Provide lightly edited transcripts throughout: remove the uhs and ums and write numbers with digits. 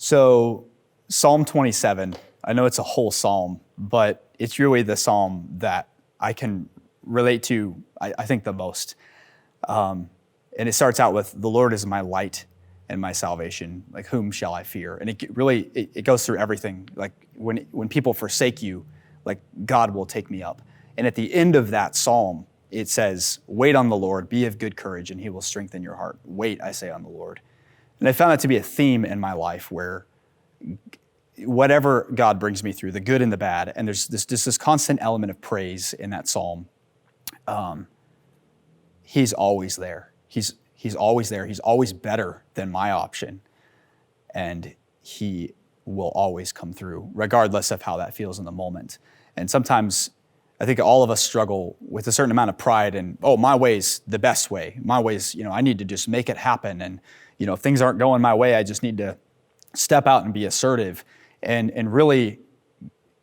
So Psalm 27, I know it's a whole psalm, but it's really the psalm that I can relate to, I think, the most. And it starts out with, "The Lord is my light and my salvation. Like, whom shall I fear?" And it goes through everything. Like, when people forsake you, like, God will take me up. And at the end of that psalm, it says, "Wait on the Lord, be of good courage, and he will strengthen your heart." Wait, I say, on the Lord. And I found that to be a theme in my life where whatever God brings me through, the good and the bad, and there's this constant element of praise in that psalm. He's always there. He's always there. He's always better than my option. And he will always come through, regardless of how that feels in the moment. And sometimes I think all of us struggle with a certain amount of pride and, oh, my way's the best way. My way's, I need to just make it happen. And, if things aren't going my way, I just need to step out and be assertive. And really,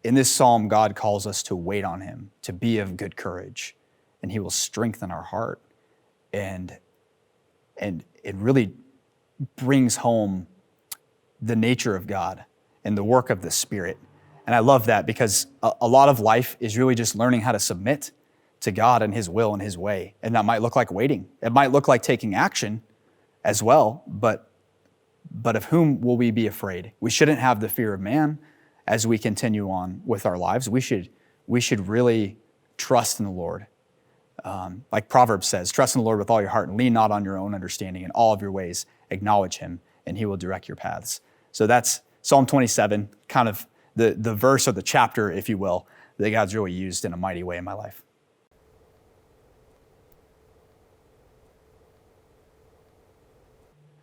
in this psalm, God calls us to wait on him, to be of good courage, and he will strengthen our heart. And it really brings home the nature of God and the work of the Spirit. And I love that because a lot of life is really just learning how to submit to God and his will and his way. And that might look like waiting. It might look like taking action as well, but of whom will we be afraid? We shouldn't have the fear of man as we continue on with our lives. We should really trust in the Lord. Like Proverbs says, "Trust in the Lord with all your heart and lean not on your own understanding. In all of your ways, acknowledge him, and he will direct your paths." So that's Psalm 27, kind of the verse or the chapter, if you will, that God's really used in a mighty way in my life.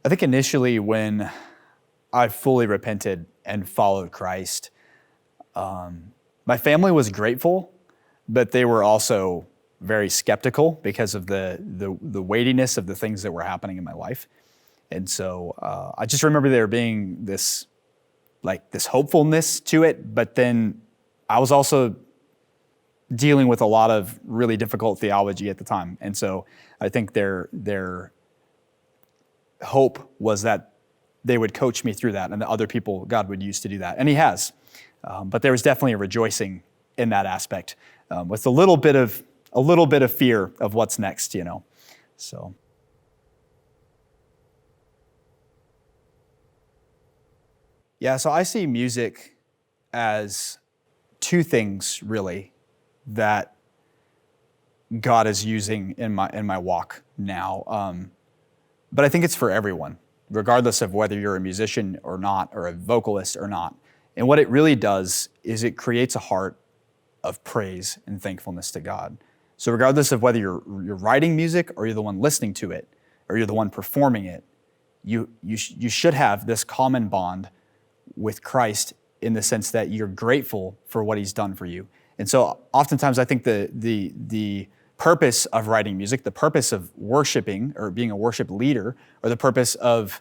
I think initially when I fully repented and followed Christ, my family was grateful, but they were also very skeptical because of the weightiness of the things that were happening in my life. And so I just remember there being this hopefulness to it, but then I was also dealing with a lot of really difficult theology at the time. And so I think their hope was that they would coach me through that and that other people God would use to do that. And he has. But there was definitely a rejoicing in that aspect with a little bit of fear of what's next, So. Yeah, so I see music as two things really that God is using in my walk now. But I think it's for everyone, regardless of whether you're a musician or not, or a vocalist or not. And what it really does is it creates a heart of praise and thankfulness to God. So regardless of whether you're writing music or you're the one listening to it or you're the one performing it, you should have this common bond with Christ in the sense that you're grateful for what he's done for you. And so oftentimes I think the purpose of writing music, the purpose of worshiping or being a worship leader, or the purpose of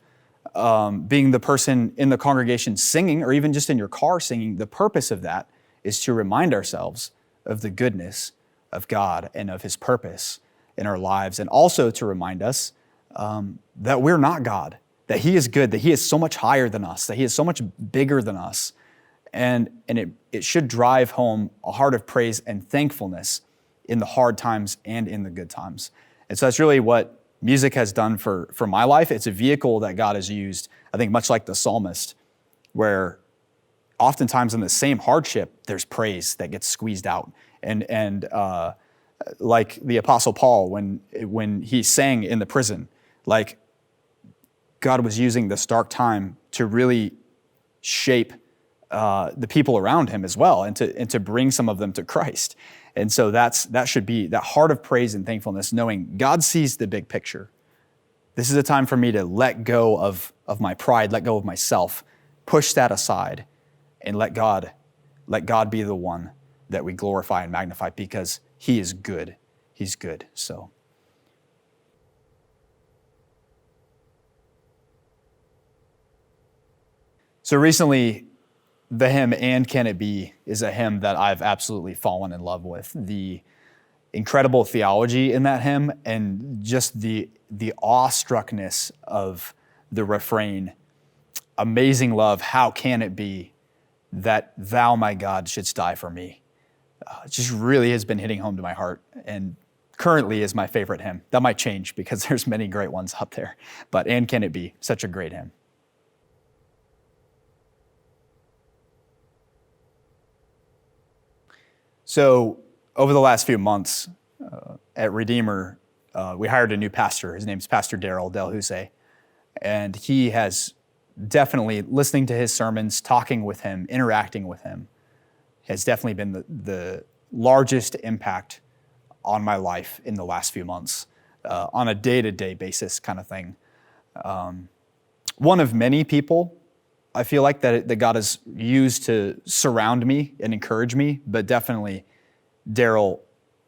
being the person in the congregation singing, or even just in your car singing, the purpose of that is to remind ourselves of the goodness of God and of his purpose in our lives, and also to remind us that we're not God, that he is good, that he is so much higher than us, that he is so much bigger than us. And it should drive home a heart of praise and thankfulness in the hard times and in the good times. And so that's really what music has done for my life. It's a vehicle that God has used, I think, much like the psalmist, where oftentimes in the same hardship, there's praise that gets squeezed out. And like the Apostle Paul, when he sang in the prison, like God was using this dark time to really shape the people around him as well, and to bring some of them to Christ. And so that should be that heart of praise and thankfulness, knowing God sees the big picture. This is a time for me to let go of my pride, let go of myself, push that aside, and let God be the one that we glorify and magnify, because he is good. He's good. So recently, the hymn "And Can It Be" is a hymn that I've absolutely fallen in love with. The incredible theology in that hymn, and just the awestruckness of the refrain amazing love, how can it be that thou, my God, shouldst die for me? It just really has been hitting home to my heart, and currently is my favorite hymn. That might change because there's many great ones out there, but and can it be such a great hymn? So over the last few months at Redeemer, we hired a new pastor. His name's Pastor Daryl Del Huse, and he has definitely, listening to his sermons, talking with him, interacting with him, has definitely been the largest impact on my life in the last few months, on a day-to-day basis kind of thing. One of many people, I feel like, that God has used to surround me and encourage me, but definitely Daryl,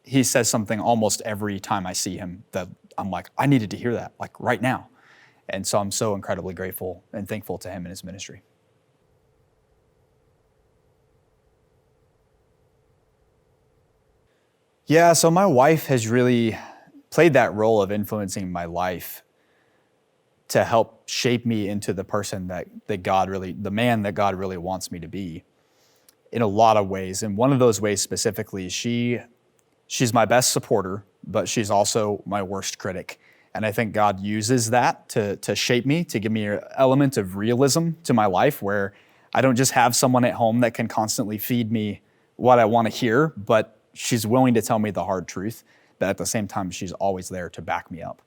he says something almost every time I see him that I'm like, I needed to hear that, like right now. And so I'm so incredibly grateful and thankful to him and his ministry. Yeah, so my wife has really played that role of influencing my life to help shape me into the person that God really, the man that God really wants me to be in a lot of ways. And one of those ways specifically, she's my best supporter, but she's also my worst critic. And I think God uses that to shape me, to give me an element of realism to my life where I don't just have someone at home that can constantly feed me what I want to hear, but she's willing to tell me the hard truth, but at the same time, she's always there to back me up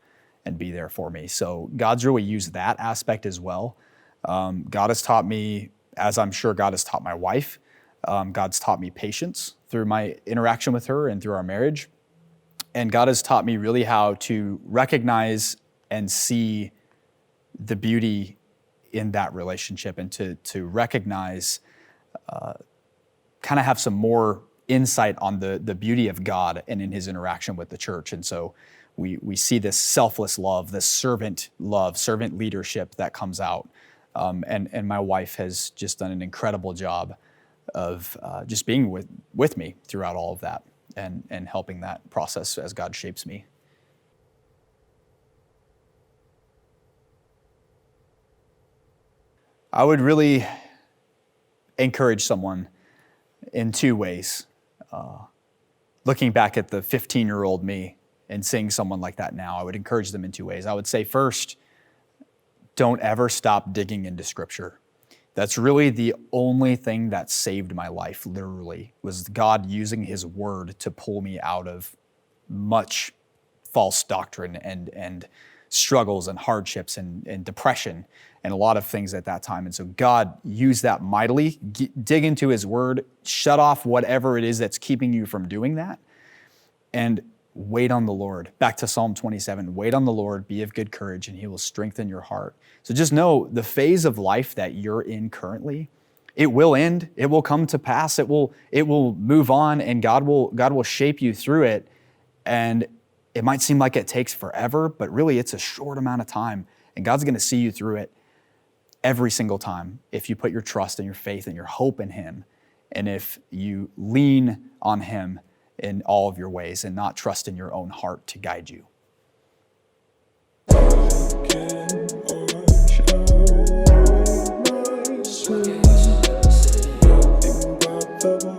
and be there for me. So God's really used that aspect as well. God has taught me, as I'm sure God has taught my wife, God's taught me patience through my interaction with her and through our marriage. And God has taught me really how to recognize and see the beauty in that relationship, and to recognize, kind of have some more insight on the beauty of God and in his interaction with the church. And so we see this selfless love, this servant love, servant leadership that comes out. And my wife has just done an incredible job of just being with me throughout all of that and helping that process as God shapes me. I would really encourage someone in two ways. Looking back at the 15-year-old me and seeing someone like that now, I would encourage them in two ways. I would say, first, don't ever stop digging into Scripture. That's really the only thing that saved my life, literally, was God using his word to pull me out of much false doctrine and struggles and hardships and depression and a lot of things at that time. And so God used that mightily. Dig into his word, shut off whatever it is that's keeping you from doing that, and wait on the Lord. Back to Psalm 27, wait on the Lord, be of good courage, and he will strengthen your heart. So just know the phase of life that you're in currently, it will end, it will come to pass, it will move on, and God will shape you through it. And it might seem like it takes forever, but really it's a short amount of time, and God's gonna see you through it every single time if you put your trust and your faith and your hope in him, and if you lean on him in all of your ways and not trust in your own heart to guide you. Can I show myself?